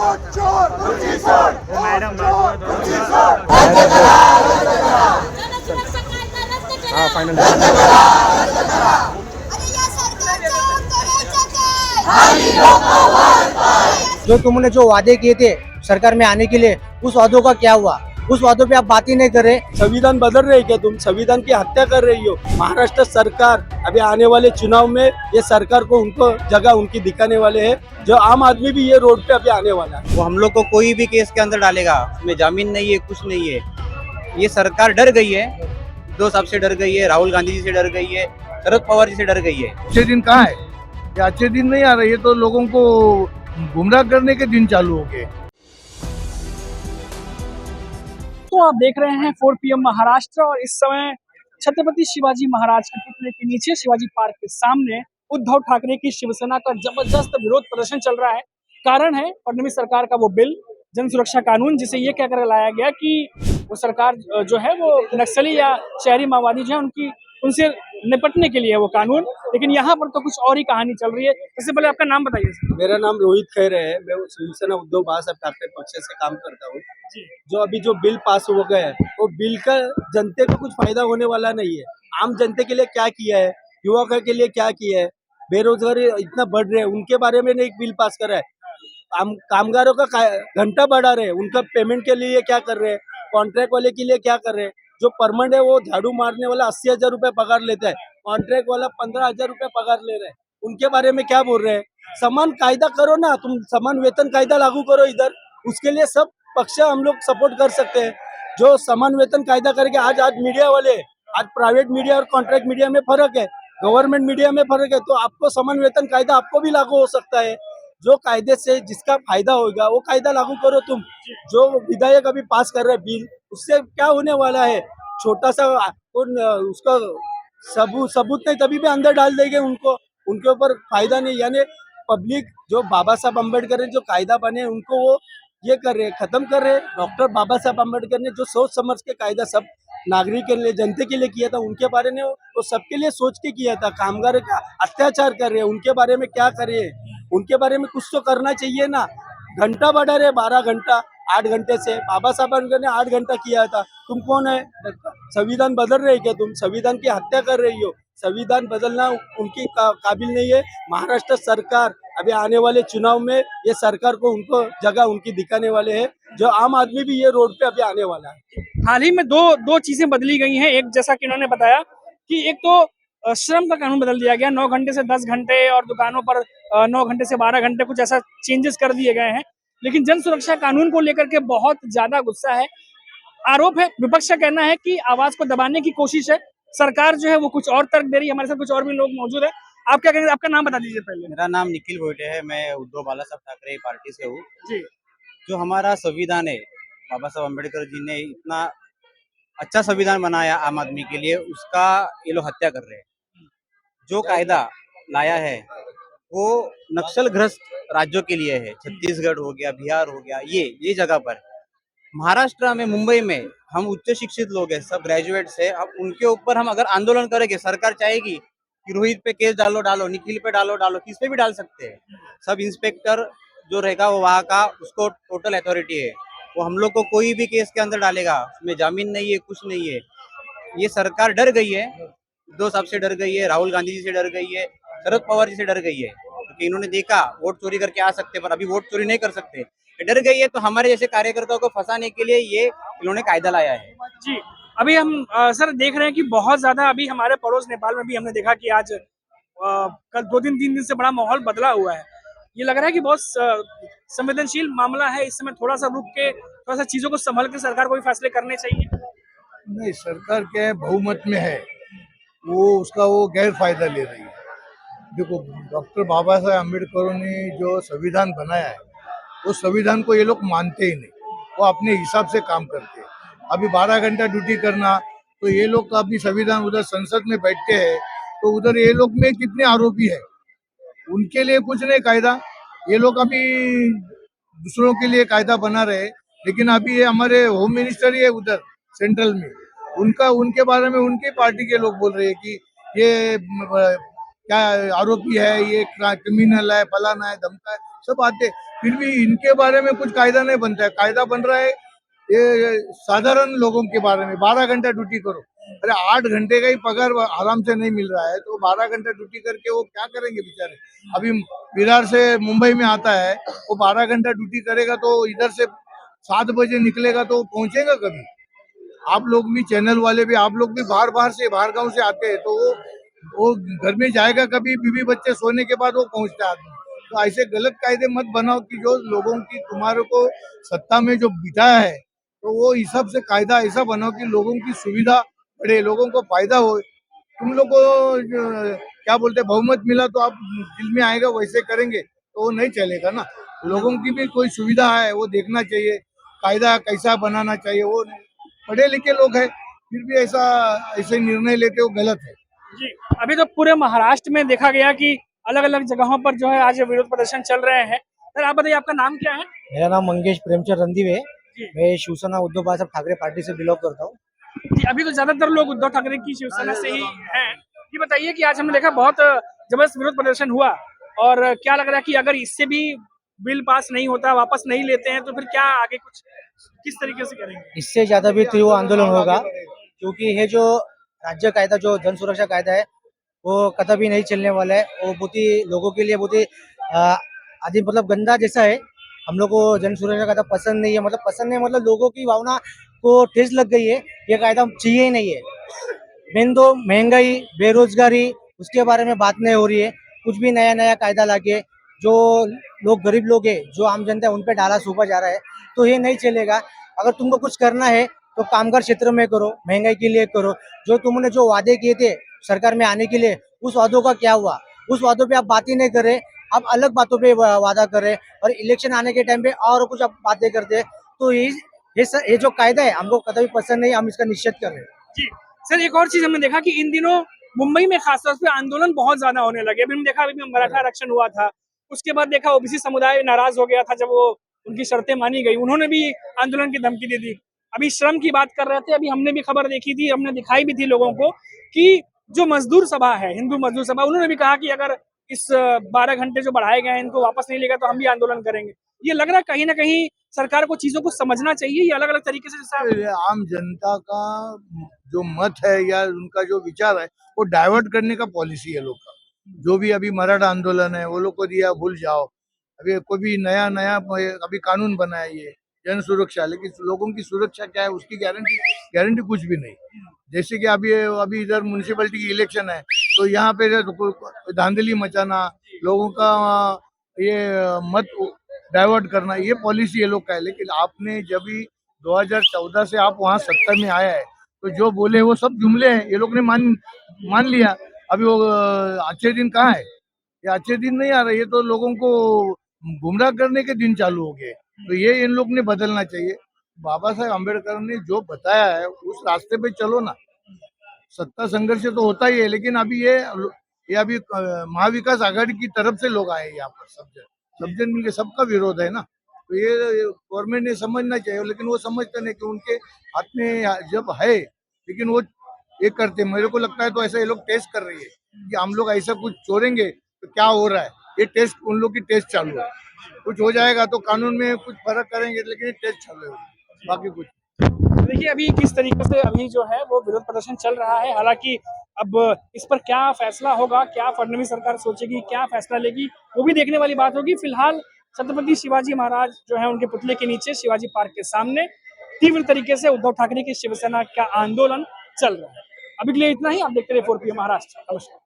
Madam हा final जो तुमने जो वादे किए थे सरकार में आने के लिए, उस वादों का क्या हुआ? उस वादों पे आप बात ही नहीं कर रहे। संविधान बदल रहे क्या तुम? संविधान की हत्या कर रही हो। महाराष्ट्र सरकार अभी आने वाले चुनाव में ये सरकार को उनको जगह उनकी दिखाने वाले हैं। जो आम आदमी भी ये रोड पे अभी आने वाला है। वो हम लोग को कोई भी केस के अंदर डालेगा, उसमें जामीन नहीं है, कुछ नहीं है। ये सरकार डर गई है, उद्धव साहब से डर गई है, राहुल गांधी जी से डर गई है, शरद पवार जी से डर गई है। अच्छे दिन कहाँ है? ये अच्छे दिन नहीं आ रहे, ये तो लोगों को गुमराह करने के दिन चालू हो गए। तो आप देख रहे हैं 4 PM महाराष्ट्र और इस समय छत्रपति शिवाजी महाराज के पुतले के नीचे शिवाजी पार्क के सामने उद्धव ठाकरे की शिवसेना का जबरदस्त विरोध प्रदर्शन चल रहा है। कारण है फडणवीस सरकार का वो बिल जन सुरक्षा कानून, जिसे ये कहकर लाया गया कि वो सरकार जो है वो नक्सली या शहरी माओवादी जो है उनसे निपटने के लिए है वो कानून। लेकिन यहाँ पर तो कुछ और ही कहानी चल रही है। इससे पहले आपका नाम बताइए सर। मेरा नाम रोहित खैरे है। मैं शिवसेना उद्धव बाला ठाकरे पक्ष से काम करता हूँ। जो अभी जो बिल पास हो गया है वो बिल का जनते को कुछ फायदा होने वाला नहीं है। आम जनते के लिए क्या किया है, युवा के लिए क्या किया है, बेरोजगारी इतना बढ़ रही है, उनके बारे में एक बिल पास करा है। कामगारों का घंटा बढ़ा रहे हैं, उनका पेमेंट के लिए क्या कर रहे हैं, कॉन्ट्रैक्ट वाले के लिए क्या कर रहे हैं। जो परमानेंट है वो झाड़ू मारने वाला 80,000 रुपए पगार लेता है, कॉन्ट्रैक्ट वाला 15,000 रुपए पगार ले रहे हैं। उनके बारे में क्या बोल रहे हैं? समान कायदा करो ना, तुम समान वेतन कायदा लागू करो इधर। उसके लिए सब पक्ष हम लोग सपोर्ट कर सकते हैं। जो समान वेतन कायदा करके आज मीडिया वाले, आज प्राइवेट मीडिया और कॉन्ट्रैक्ट मीडिया में फर्क है, गवर्नमेंट मीडिया में फर्क है, तो आपको समान वेतन कायदा आपको भी लागू हो सकता है। जो कायदे से जिसका फायदा होगा वो कायदा लागू करो तुम। जो विधायक अभी पास कर रहे हैं बिल, उससे क्या होने वाला है? छोटा सा उसका सबूत नहीं, तभी भी अंदर डाल देंगे उनको, उनके ऊपर फायदा नहीं। यानी पब्लिक जो बाबा साहब अम्बेडकर ने जो कायदा बने उनको वो ये कर रहे हैं, खत्म कर रहे हैं। डॉक्टर बाबा साहब अम्बेडकर ने जो सोच समझ के कायदा सब नागरिक के लिए, जनता के लिए किया था, उनके बारे में वो सबके लिए सोच के किया था। कामगार का अत्याचार कर रहे हैं, उनके बारे में क्या करे, उनके बारे में कुछ तो करना चाहिए ना। घंटा बढ़ा रहे 12 घंटा 8 घंटे से, बाबा साहब अम्बेडकर ने 8 घंटा किया था। तुम कौन है? संविधान बदल रहे क्या तुम? संविधान की हत्या कर रही हो। संविधान बदलना उनकी काबिल नहीं है। महाराष्ट्र सरकार अभी आने वाले चुनाव में ये सरकार को उनको जगह उनकी दिखाने वाले हैं। जो आम आदमी भी ये रोड पे अभी आने वाला है। हाल ही में दो चीजें बदली गई हैं। एक, जैसा कि उन्होंने बताया कि एक तो श्रम का कानून बदल दिया गया, 9 घंटे से 10 घंटे और दुकानों पर 9 घंटे से 12 घंटे, कुछ ऐसा चेंजेस कर दिए गए हैं। लेकिन जन सुरक्षा कानून को लेकर के बहुत ज्यादा गुस्सा है। आरोप है, विपक्ष का कहना है कि आवाज को दबाने की कोशिश है। सरकार जो है वो कुछ और तर्क दे रही है। हमारे साथ कुछ और भी लोग मौजूद है। आप क्या कहेंगे? आपका नाम बता दीजिए पहले। मेरा नाम निखिल भोटे है, मैं उद्धव बाला साहब ठाकरे पार्टी से हूँ। जी। जो हमारा संविधान है, बाबा साहब अम्बेडकर जी ने इतना अच्छा संविधान बनाया आम आदमी के लिए, उसका ये लोग हत्या कर रहे हैं। जो कायदा लाया है वो नक्सलग्रस्त राज्यों के लिए है। छत्तीसगढ़ हो गया, बिहार हो गया, ये जगह पर। महाराष्ट्र में, मुंबई में हम उच्च शिक्षित लोग हैं, सब ग्रेजुएट्स है। अब उनके ऊपर हम अगर आंदोलन करेंगे, सरकार चाहेगी कि रोहित पे केस डालो, निखिल पे डालो, किस पे भी डाल सकते हैं। सब इंस्पेक्टर जो रहेगा वो वहाँ का, उसको टोटल अथॉरिटी है। वो हम लोग को कोई भी केस के अंदर डालेगा, उसमें जामीन नहीं है, कुछ नहीं है। ये सरकार डर गई है, उद्धव साहब से डर गई है, राहुल गांधी जी से डर गई है, शरद पवार जी से डर गई है। क्योंकि इन्होंने देखा वोट चोरी करके आ सकते, पर अभी वोट चोरी नहीं कर सकते। डर गई है, तो हमारे जैसे कार्यकर्ताओं को फंसाने के लिए ये इन्होंने कायदा लाया है। जी, अभी हम सर देख रहे हैं कि बहुत ज्यादा अभी हमारे पड़ोस नेपाल में भी हमने देखा कि आज कल 2 दिन 3 दिन से बड़ा माहौल बदला हुआ है। ये लग रहा है कि बहुत संवेदनशील मामला है। इस समय थोड़ा सा रुक के, थोड़ा सा चीजों को संभल के सरकार को भी फैसले करने चाहिए। नहीं, सरकार क्या है, बहुमत में है, वो उसका वो गैर फायदा ले रही है। देखो, डॉक्टर बाबा साहेब अम्बेडकर ने जो संविधान बनाया है, वो संविधान को ये लोग मानते ही नहीं, वो अपने हिसाब से काम करते हैं। अभी 12 घंटा ड्यूटी करना, तो ये लोग का अभी संविधान, उधर संसद में बैठते हैं तो उधर ये लोग में कितने आरोपी है, उनके लिए कुछ नहीं कायदा। ये लोग अभी दूसरों के लिए कायदा बना रहे, लेकिन अभी ये हमारे होम मिनिस्टर ही है उधर सेंट्रल में, उनके बारे में उनके पार्टी के लोग बोल रहे हैं कि ये क्या आरोपी है, ये क्रिमिनल है, फलाना है, धमका है, सब आते। फिर भी इनके बारे में कुछ कायदा नहीं बनता है। कायदा बन रहा है ये साधारण लोगों के बारे में। 12 घंटा ड्यूटी करो, अरे 8 घंटे का ही पगार आराम से नहीं मिल रहा है, तो 12 घंटा ड्यूटी करके वो क्या करेंगे बेचारे। अभी विरार से मुंबई में आता है, वो 12 घंटा ड्यूटी करेगा तो इधर से 7 बजे निकलेगा तो पहुंचेगा कभी। आप लोग भी, चैनल वाले भी, आप लोग भी बाहर बाहर से, बाहर गांव से आते हैं, तो वो घर में जाएगा कभी, बीवी बच्चे सोने के बाद वो पहुंचता है आदमी। तो ऐसे गलत कायदे मत बनाओ कि जो लोगों की, तुम्हारे को सत्ता में जो बिठाया है, तो वो हिसाब से कायदा ऐसा बनाओ कि लोगों की सुविधा बढ़े, लोगों को फायदा हो। तुम लोग को क्या बोलते हैं, बहुमत मिला तो आप दिल में आएगा वैसे करेंगे तो वो नहीं चलेगा ना। लोगों की भी कोई सुविधा है वो देखना चाहिए, कायदा कैसा बनाना चाहिए। वो पढ़े लिखे लोग हैं, फिर भी ऐसे निर्णय लेते हो, गलत है। जी, अभी तो पूरे महाराष्ट्र में देखा गया कि अलग अलग जगहों पर जो है आज विरोध प्रदर्शन चल रहे हैं। सर आप बताइए, आपका नाम क्या है? मेरा नाम मंगेश प्रेमचंद रणदीप है। जी। मैं शिवसेना उद्धव बाळासाहेब ठाकरे पार्टी से बिलोंग करता हूँ। जी, अभी तो ज्यादातर लोग उद्धव ठाकरे की शिवसेना से ही हैं। ये बताइए कि आज हमने देखा बहुत जबरदस्त विरोध प्रदर्शन हुआ, और क्या लग रहा है कि अगर इससे भी बिल पास नहीं होता, वापस नहीं लेते हैं, तो फिर क्या आगे कुछ किस तरीके से करेंगे? इससे ज्यादा भी तीव्र आंदोलन होगा, क्योंकि ये जो राज्य कायदा, जो जन सुरक्षा कायदा है, वो कतई नहीं चलने वाला है। वो बहुत ही लोगों के लिए बहुत ही आदि मतलब गंदा जैसा है। हम लोग को जन सुरक्षा कायदा पसंद नहीं है, मतलब पसंद नहीं, मतलब लोगों की भावना को ठेस लग गई है। ये कायदा चाहिए ही नहीं है। मेन तो महंगाई, बेरोजगारी, उसके बारे में बात नहीं हो रही है। कुछ भी नया नया कायदा लाके जो लोग, गरीब लोग है, जो आम जनता है, उन पे डाला सूपा जा रहा है, तो ये नहीं चलेगा। अगर तुमको कुछ करना है तो कामगार क्षेत्र में करो, महंगाई के लिए करो। जो तुमने जो वादे किए थे सरकार में आने के लिए, उस वादों का क्या हुआ? उस वादों पे आप बात ही नहीं कर रहे, आप अलग बातों पे वादा कर रहे, और इलेक्शन आने के टाइम पे और कुछ आप बातें करते। तो ये जो कायदा है हमको कतई पसंद नहीं, हम इसका निषेध कर रहे हैं। जी सर, एक और चीज हमने देखा कि इन दिनों मुंबई में खासतौर पे आंदोलन बहुत ज्यादा होने लगे। अभी हमने देखा, अभी मराठा आरक्षण हुआ था, उसके बाद देखा ओबीसी समुदाय नाराज हो गया था जब वो उनकी शर्तें मानी गई, उन्होंने भी आंदोलन की धमकी दे दी। अभी श्रम की बात कर रहे थे, अभी हमने भी खबर देखी थी, हमने दिखाई भी थी लोगों को कि जो मजदूर सभा है, हिंदू मजदूर सभा, उन्होंने भी कहा कि अगर इस 12 घंटे जो बढ़ाए गए हैं इनको वापस नहीं लेगा तो हम भी आंदोलन करेंगे। ये लग रहा है कहीं ना कहीं सरकार को चीजों को समझना चाहिए, ये अलग अलग तरीके से जैसा आम जनता का जो मत है या उनका जो विचार है वो डाइवर्ट करने का पॉलिसी है लोग का। जो भी अभी मराठा आंदोलन है वो लोग को दिया, भूल जाओ। अभी कोई भी नया नया अभी कानून बनाया ये जन सुरक्षा, लेकिन लोगों की सुरक्षा क्या है उसकी गारंटी कुछ भी नहीं। जैसे कि अभी इधर म्यूनिसिपैलिटी की इलेक्शन है, तो यहाँ पे धांधली मचाना, लोगों का ये मत डाइवर्ट करना, ये पॉलिसी ये लोग का है। लेकिन आपने जब भी 2014 से आप वहाँ सत्ता में आया है, तो जो बोले वो सब जुमले हैं, ये लोग ने मान लिया। अभी वो अच्छे दिन कहाँ है? ये अच्छे दिन नहीं आ रहे, ये तो लोगों को गुमराह करने के दिन चालू हो गए। तो ये इन लोग ने बदलना चाहिए। बाबा साहेब अम्बेडकर ने जो बताया है उस रास्ते पे चलो ना। सत्ता संघर्ष तो होता ही है, लेकिन अभी ये अभी महाविकास आघाड़ी की तरफ से लोग आए यहाँ पर, सब जन मिलकर, सबका विरोध है ना। तो ये गवर्नमेंट ने समझना चाहिए, लेकिन वो समझते नहीं कि उनके हाथ में जब है, लेकिन वो ये करते। मेरे को लगता है तो ऐसा ये लोग टेस्ट कर रही है कि हम लोग ऐसा कुछ छोड़ेंगे तो क्या हो रहा है। ये टेस्ट, उन लोग की टेस्ट चालू है। कुछ हो जाएगा तो कानून में कुछ फर्क करेंगे, लेकिन ये टेस्ट चालू है, बाकी कुछ। देखिए अभी किस तरीके से अभी जो है वो विरोध प्रदर्शन चल रहा है। हालांकि अब इस पर क्या फैसला होगा, क्या फडणवीस सरकार सोचेगी, क्या फैसला लेगी, वो भी देखने वाली बात होगी। फिलहाल छत्रपति शिवाजी महाराज जो है उनके पुतले के नीचे शिवाजी पार्क के सामने तीव्र तरीके से उद्धव ठाकरे की शिवसेना का आंदोलन चल रहा है। अभी के लिए इतना ही। आप देखते रहिए 4PM महाराष्ट्र। नमस्कार।